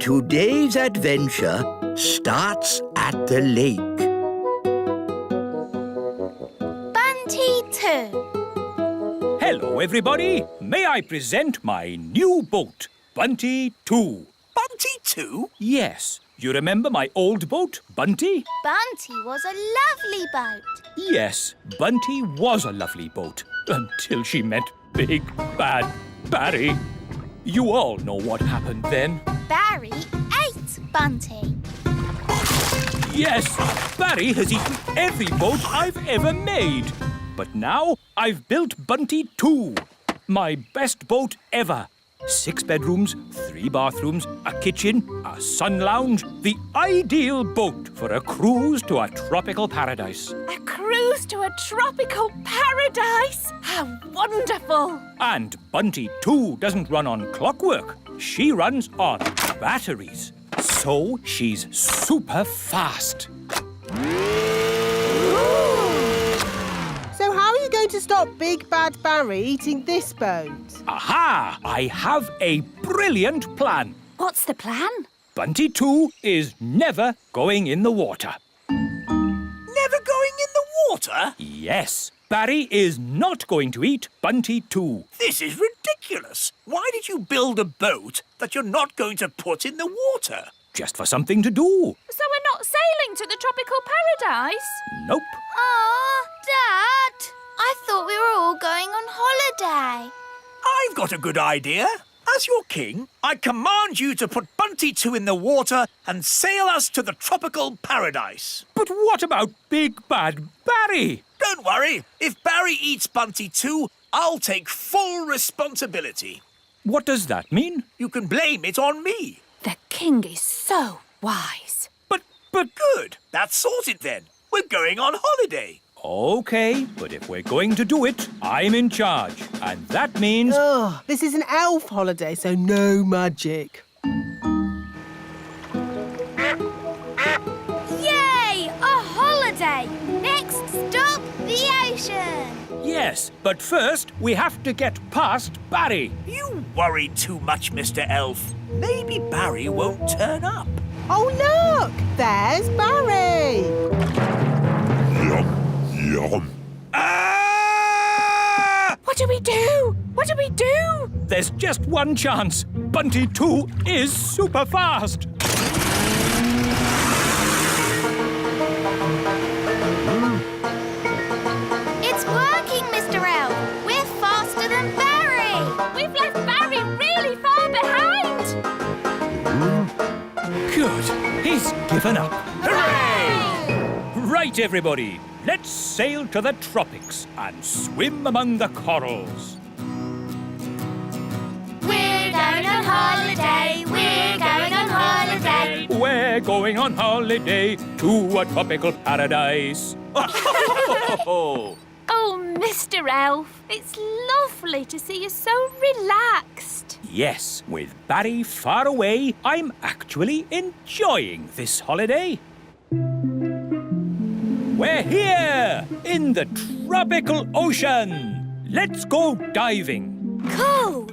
Today's adventure starts at the lake. Bunty 2. Hello, everybody. May I present my new boat, Bunty 2. Bunty 2? Yes. You remember my old boat, Bunty? Bunty was a lovely boat. Yes, Bunty was a lovely boat until she met Big Bad Barry. You all know what happened then. Barry ate Bunty. Yes, Barry has eaten every boat I've ever made. But now I've built Bunty 2, my best boat ever. 6 bedrooms, 3 bathrooms, a kitchen, a sun lounge. The ideal boat for a cruise to a tropical paradise. A cruise to a tropical paradise? How wonderful! And Bunty 2 doesn't run on clockwork. She runs on batteries. So she's super fast. So how are you going to stop Big Bad Barry eating this boat? Aha! I have a brilliant plan. What's the plan? Bunty 2 is never going in the water. Never going in the water? Yes, Barry is not going to eat Bunty 2. This is ridiculous. Why did you build a boat that you're not going to put in the water? Just for something to do. So we're not sailing to the tropical paradise? Nope. Aw, Dad. I thought we were all going on holiday. I've got a good idea. As your king, I command you to put Bunty 2 in the water and sail us to the tropical paradise. But what about Big Bad Barry? Don't worry. If Barry eats Bunty 2, I'll take full responsibility. What does that mean? You can blame it on me. The king is so wise. But... Good. That's sorted then. We're going on holiday. OK, but if we're going to do it, I'm in charge. And that means... Oh, this is an elf holiday, so no magic. Yay! A holiday! Next stop, the ocean. Yes, but first we have to get past Barry. You worry too much, Mr. Elf. Maybe Barry won't turn up. Oh, look! There's Barry! Ah! What do we do? What do we do? There's just one chance. Bunty 2 is super fast. It's working, Mr. Elf. We're faster than Barry. We've left Barry really far behind. Good. He's given up. Hooray! Right, everybody. Let's sail to the tropics and swim among the corals. We're going on holiday. We're going on holiday. We're going on holiday to a tropical paradise. Oh, Mr. Elf, it's lovely to see you so relaxed. Yes, with Barry far away, I'm actually enjoying this holiday. We're here in the tropical ocean. Let's go diving. Cool.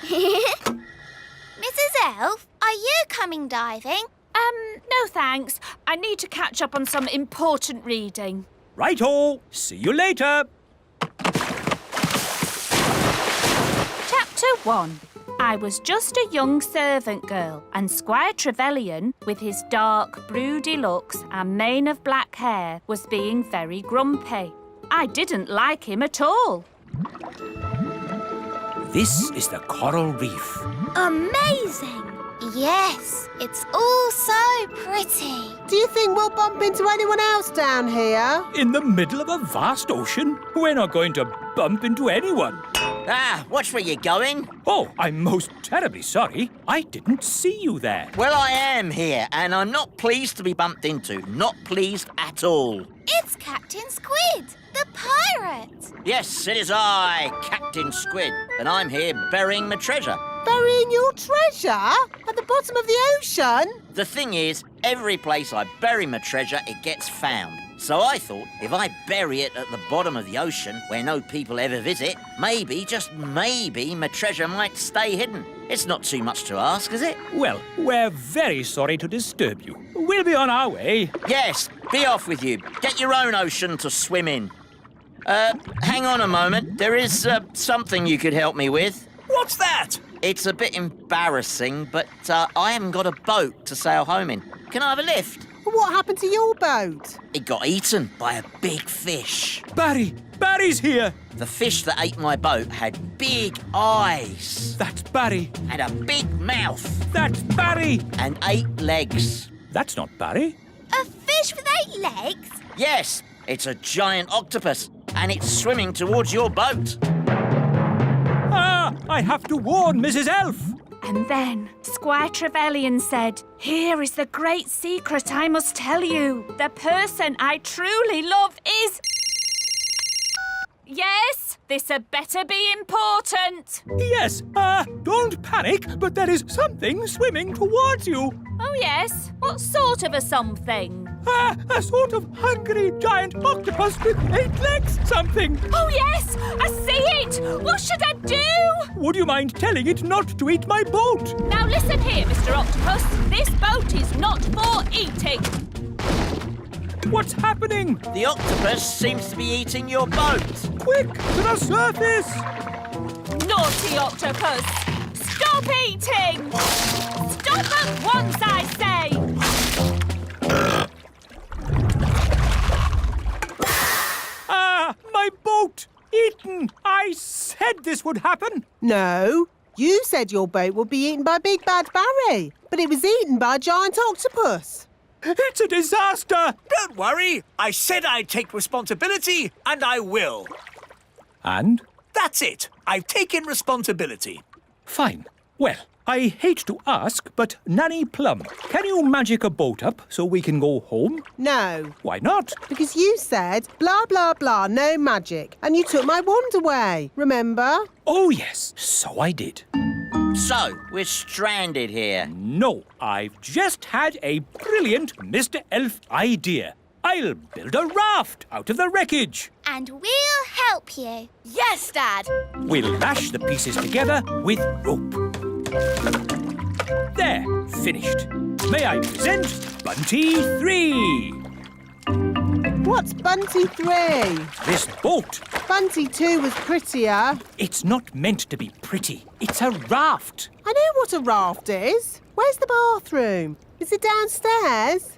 Mrs. Elf, are you coming diving? No thanks. I need to catch up on some important reading. Righto. See you later. Chapter 1. I was just a young servant girl, and Squire Trevelyan, with his dark, broody looks and mane of black hair, was being very grumpy. I didn't like him at all. This is the coral reef. Amazing. Yes, it's all so pretty. Do you think we'll bump into anyone else down here? In the middle of a vast ocean? We're not going to bump into anyone. Ah, watch where you're going. Oh, I'm most terribly sorry. I didn't see you there. Well, I am here, and I'm not pleased to be bumped into. Not pleased at all. It's Captain Squid, the pirate. Yes, it is I, Captain Squid, and I'm here burying my treasure. Burying your treasure? At the bottom of the ocean? The thing is, every place I bury my treasure, it gets found. So I thought, if I bury it at the bottom of the ocean, where no people ever visit, maybe, just maybe, my treasure might stay hidden. It's not too much to ask, is it? Well, we're very sorry to disturb you. We'll be on our way. Yes, be off with you. Get your own ocean to swim in. Hang on a moment. There is something you could help me with. What's that? It's a bit embarrassing, but I haven't got a boat to sail home in. Can I have a lift? What happened to your boat? It got eaten by a big fish. Barry's here. The fish that ate my boat had big eyes That's Barry. and a big mouth That's Barry. and 8 legs. That's not Barry. A fish with 8 legs? Yes, it's a giant octopus, and it's swimming towards your boat. Ah, I have to warn Mrs. Elf. And then Squire Trevelyan said, "Here is the great secret I must tell you. The person I truly love is..." Yes, this had better be important. Yes, don't panic, but there is something swimming towards you. Oh, yes? What sort of a something? A sort of hungry giant octopus with 8 legs something. Oh, yes! I see it! What should I do? Would you mind telling it not to eat my boat? Now listen here, Mr. Octopus. This boat is not for eating. What's happening? The octopus seems to be eating your boat. Quick, to the surface! Naughty octopus! Stop eating! Stop at once, I say! My boat! Eaten! I said this would happen! No, you said your boat would be eaten by Big Bad Barry, but it was eaten by a giant octopus. It's a disaster! Don't worry. I said I'd take responsibility, and I will. And? That's it. I've taken responsibility. Fine. Well, I hate to ask, but Nanny Plum, can you magic a boat up so we can go home? No, Why not? because you said blah, blah, blah, no magic, and you took my wand away, remember? Oh, yes, so I did. So, we're stranded here. No, I've just had a brilliant Mr. Elf idea. I'll build a raft out of the wreckage. And we'll help you. Yes, Dad. We'll lash the pieces together with rope. There, finished. May I present Bunty 3? What's Bunty 3? This boat, Bunty 2 was prettier. it's not meant to be pretty. It's a raft. I know what a raft is. Where's the bathroom? Is it downstairs?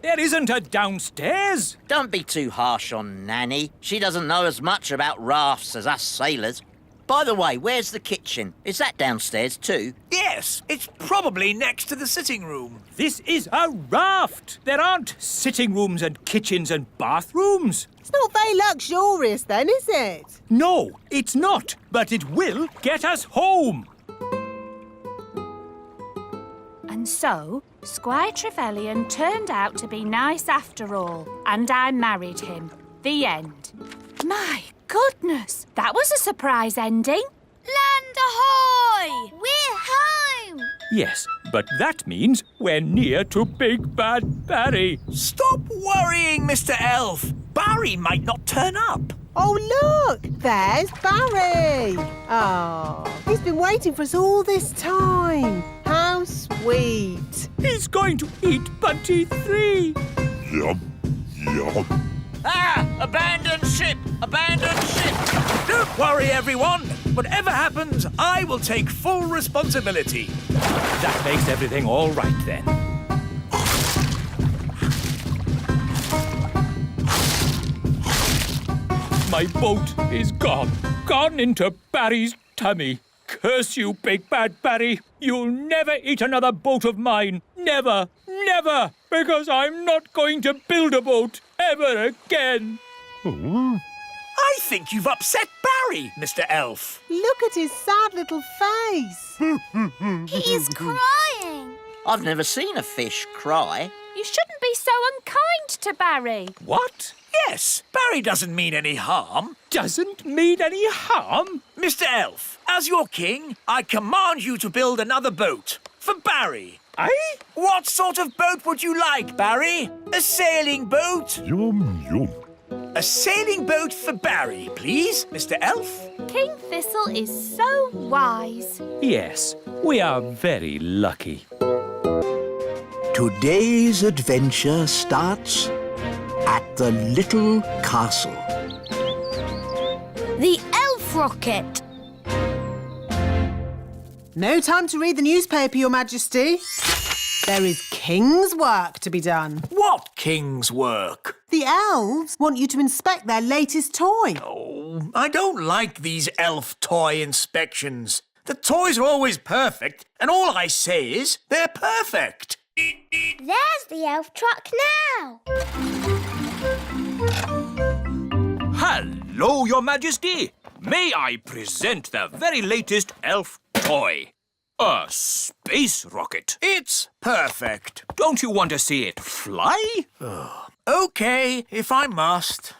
There isn't a downstairs. Don't be too harsh on Nanny. She doesn't know as much about rafts as us sailors. By the way, where's the kitchen? Is that downstairs too? Yes, it's probably next to the sitting room. This is a raft. There aren't sitting rooms and kitchens and bathrooms. It's not very luxurious then, is it? No, it's not, but it will get us home. And so, Squire Trevelyan turned out to be nice after all, and I married him. The end. My goodness, that was a surprise ending. Land ahoy! We're home! Yes, but that means we're near to Big Bad Barry. Stop worrying, Mr. Elf. Barry might not turn up. Oh, look! There's Barry! Oh, he's been waiting for us all this time. How sweet. He's going to eat Bunty 3. Yum, yum. Ah! Abandoned ship! Abandoned ship! Don't worry, everyone. Whatever happens, I will take full responsibility. That makes everything all right then. My boat is gone. Gone into Barry's tummy. Curse you, Big Bad Barry. You'll never eat another boat of mine. Never, never. Because I'm not going to build a boat ever again. I think you've upset Barry, Mr. Elf. Look at his sad little face. He is crying. I've never seen a fish cry. You shouldn't be so unkind to Barry. What? Yes, Barry doesn't mean any harm. Doesn't mean any harm? Mr. Elf, as your king, I command you to build another boat for Barry. Aye? What sort of boat would you like, Barry? A sailing boat? Yum, yum. A sailing boat for Barry, please, Mr. Elf. King Thistle is so wise. Yes, we are very lucky. Today's adventure starts at the little castle. The elf rocket. No time to read the newspaper, Your Majesty. There is king's work to be done. What king's work? The elves want you to inspect their latest toy. Oh, I don't like these elf toy inspections. The toys are always perfect, and all I say is they're perfect. There's the elf truck now. Hello, Your Majesty. May I present the very latest elf toy? A space rocket. It's perfect. Don't you want to see it fly? OK, if I must.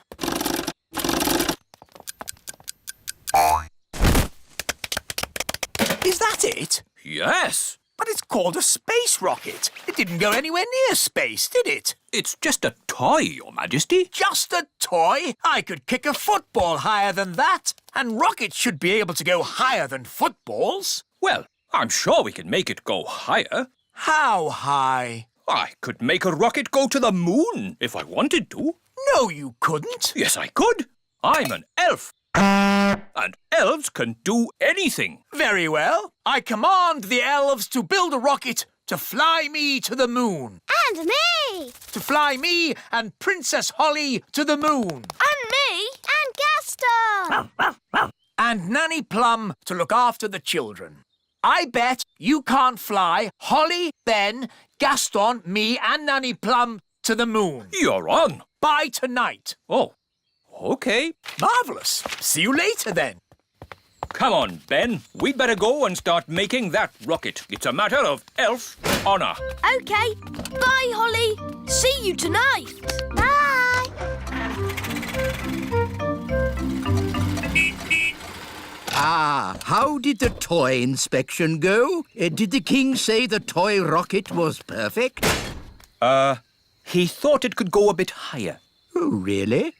Is that it? Yes. But it's called a space rocket. It didn't go anywhere near space, did it? It's just a toy, Your Majesty. Just a toy? I could kick a football higher than that. And rockets should be able to go higher than footballs. Well, I'm sure we can make it go higher. How high? I could make a rocket go to the moon if I wanted to. No, you couldn't. Yes, I could. I'm an elf. And elves can do anything. Very well. I command the elves to build a rocket to fly me to the moon. And me. To fly me and Princess Holly to the moon. And me. And Gaston. And Nanny Plum to look after the children. I bet you can't fly Holly, Ben, Gaston, me and Nanny Plum to the moon. You're on. By tonight. Oh, OK. Marvellous. See you later then. Come on, Ben. We'd better go and start making that rocket. It's a matter of elf honour. OK. Bye, Holly. See you tonight. Bye. Ah, how did the toy inspection go? Did the king say the toy rocket was perfect? He thought it could go a bit higher. Oh, really?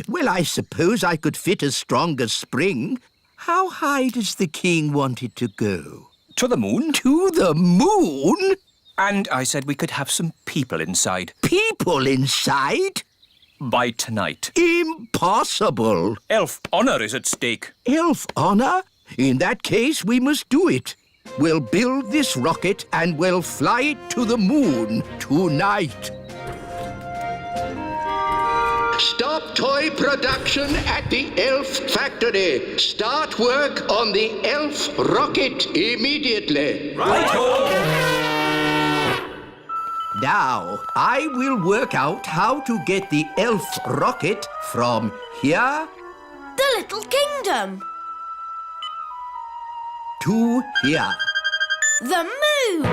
Well, I suppose I could fit a stronger spring. How high does the king want it to go? To the moon. To the moon? And I said we could have some people inside. People inside? By tonight. Impossible. Elf honour is at stake. Elf honour? In that case, we must do it. We'll build this rocket and we'll fly it to the moon tonight. Stop toy production at the elf factory. Start work on the elf rocket immediately. Righto! Now, I will work out how to get the elf rocket from here The Little Kingdom. to here. The moon.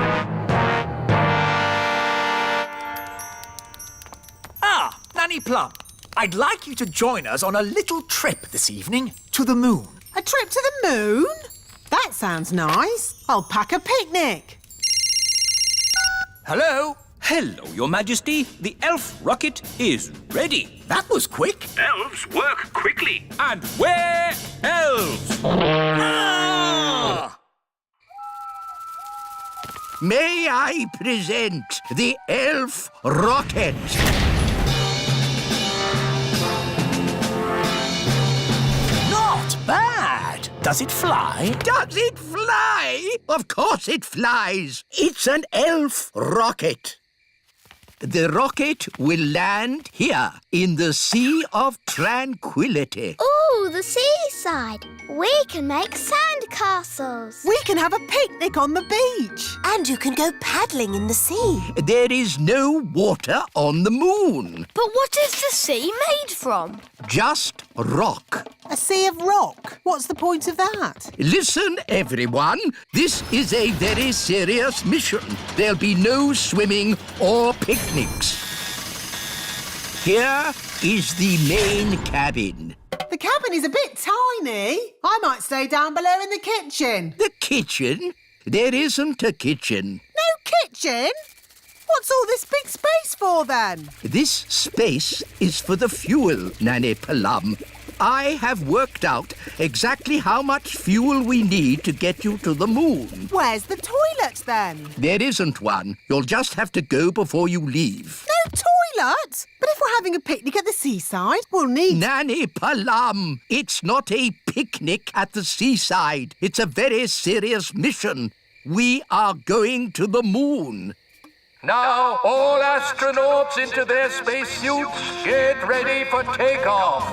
Ah, Nanny Plum. I'd like you to join us on a little trip this evening to the moon. A trip to the moon? That sounds nice. I'll pack a picnic. Hello? Hello, Your Majesty. The elf rocket is ready. That was quick. Elves work quickly. And we're elves. Ah! May I present the elf rocket? Not bad. Does it fly? Does it fly? Of course it flies. It's an elf rocket. The rocket will land here in the Sea of Tranquility. Ooh, the seaside. We can make sand castles. We can have a picnic on the beach. And you can go paddling in the sea. There is no water on the moon. But what is the sea made from? Just rock. A sea of rock. What's the point of that? Listen, everyone. This is a very serious mission. There'll be no swimming or picnics. Here is the main cabin. The cabin is a bit tiny. I might stay down below in the kitchen. The kitchen? There isn't a kitchen. No kitchen? What's all this big space for then? This space is for the fuel, Nanny Plum. I have worked out exactly how much fuel we need to get you to the moon. Where's the toilet then? There isn't one. You'll just have to go before you leave. No toilet? But if we're having a picnic at the seaside, we'll need... Nanny Plum, it's not a picnic at the seaside. It's a very serious mission. We are going to the moon. Now, all astronauts into their spacesuits. Get ready for takeoff.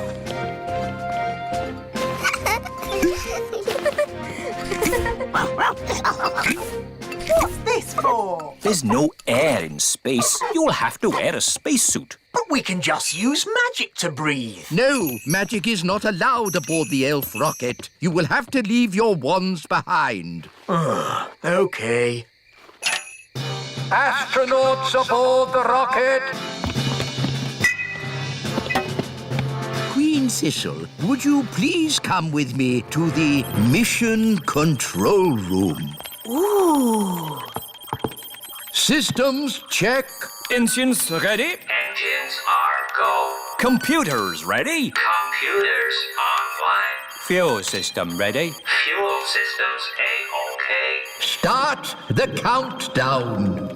What's this for? There's no air in space. You'll have to wear a spacesuit. But we can just use magic to breathe. No, magic is not allowed aboard the elf rocket. You will have to leave your wands behind. OK. Astronauts aboard the rocket. Queen Thistle, would you please come with me to the mission control room? Ooh. Systems check. Engines ready? Engines are go. Computers ready? Computers online. Fuel system ready? Fuel systems A-OK. Start the countdown.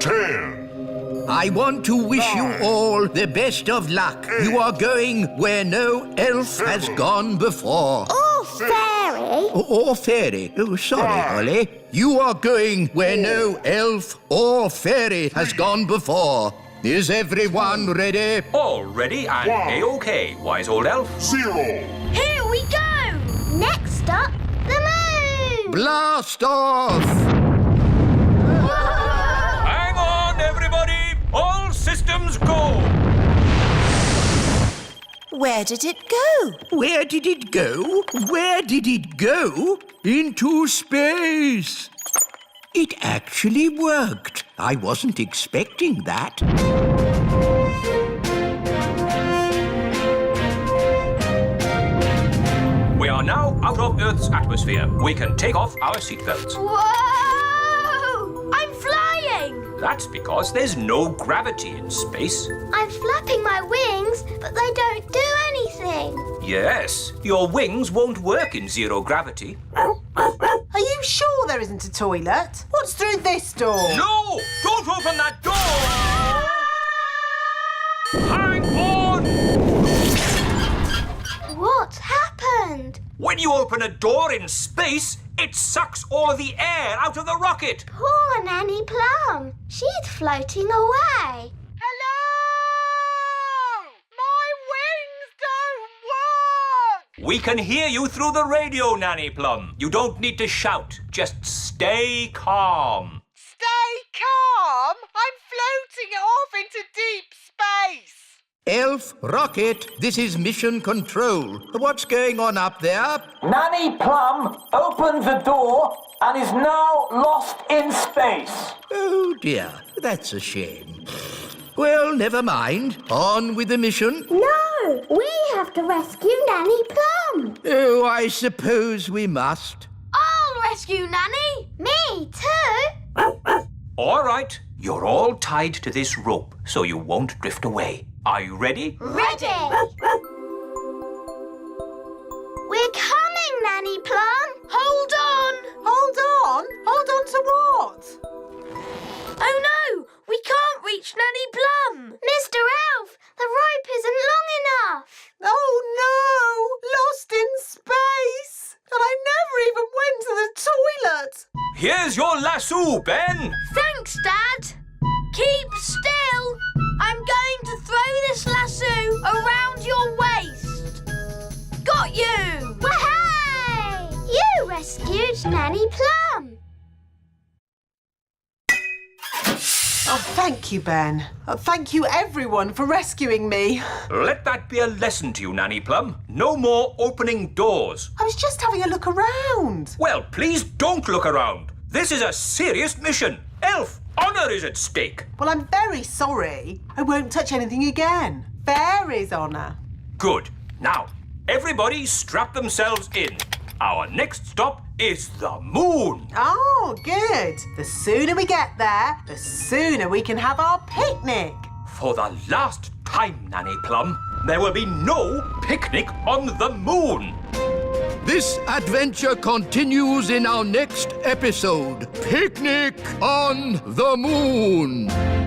10. I want to wish you all the best of luck. You are going where no elf has gone before. Oh, fairy. Or fairy. Oh, sorry, Holly. You are going where no elf or fairy has gone before. Is everyone ready? All ready and A-OK, wise old elf. 0. Here we go. Next up, the moon. Blast off! Hang on, everybody! All systems go! Where did it go? Where did it go? Where did it go? Into space. It actually worked. I wasn't expecting that. We are now out of Earth's atmosphere. We can take off our seatbelts. Whoa! I'm flying. That's because there's no gravity in space. I'm flapping my wings, but they don't do anything. Yes, your wings won't work in zero gravity. Are you sure there isn't a toilet? What's through this door? No! Don't open that door! Hang on! What's happened? When you open a door in space, it sucks all of the air out of the rocket. Poor Nanny Plum. She's floating away. Hello! My wings don't work! We can hear you through the radio, Nanny Plum. You don't need to shout. Just stay calm. Stay calm. I'm floating off into deep space. Elf Rocket, this is Mission Control. What's going on up there? Nanny Plum opened the door and is now lost in space. Oh, dear. That's a shame. Well, never mind. On with the mission. No, we have to rescue Nanny Plum. Oh, I suppose we must. I'll rescue Nanny. Me too. All right, you're all tied to this rope so you won't drift away. Are you ready? Ready. We're coming, Nanny Plum. Hold on. Hold on? Hold on to what? Oh no, we can't reach Nanny Plum. Mr. Elf, the rope isn't long enough. Oh no! Lost in space! And I never even went to the toilet! Here's your lasso, Ben. Thanks, Dad. Keep still. I'm going to throw this lasso around your waist. Got you! Wahey! You rescued Nanny Plum. Oh, thank you, Ben. Thank you, everyone, for rescuing me. Let that be a lesson to you, Nanny Plum. No more opening doors. I was just having a look around. Well, please don't look around. This is a serious mission. Elf, honour is at stake. Well, I'm very sorry. I won't touch anything again. Fairy's honour. Good. Now, everybody strap themselves in. Our next stop is the moon. Oh, good. The sooner we get there, the sooner we can have our picnic. For the last time, Nanny Plum, There will be no picnic on the moon. This adventure continues in our next episode. Picnic on the Moon.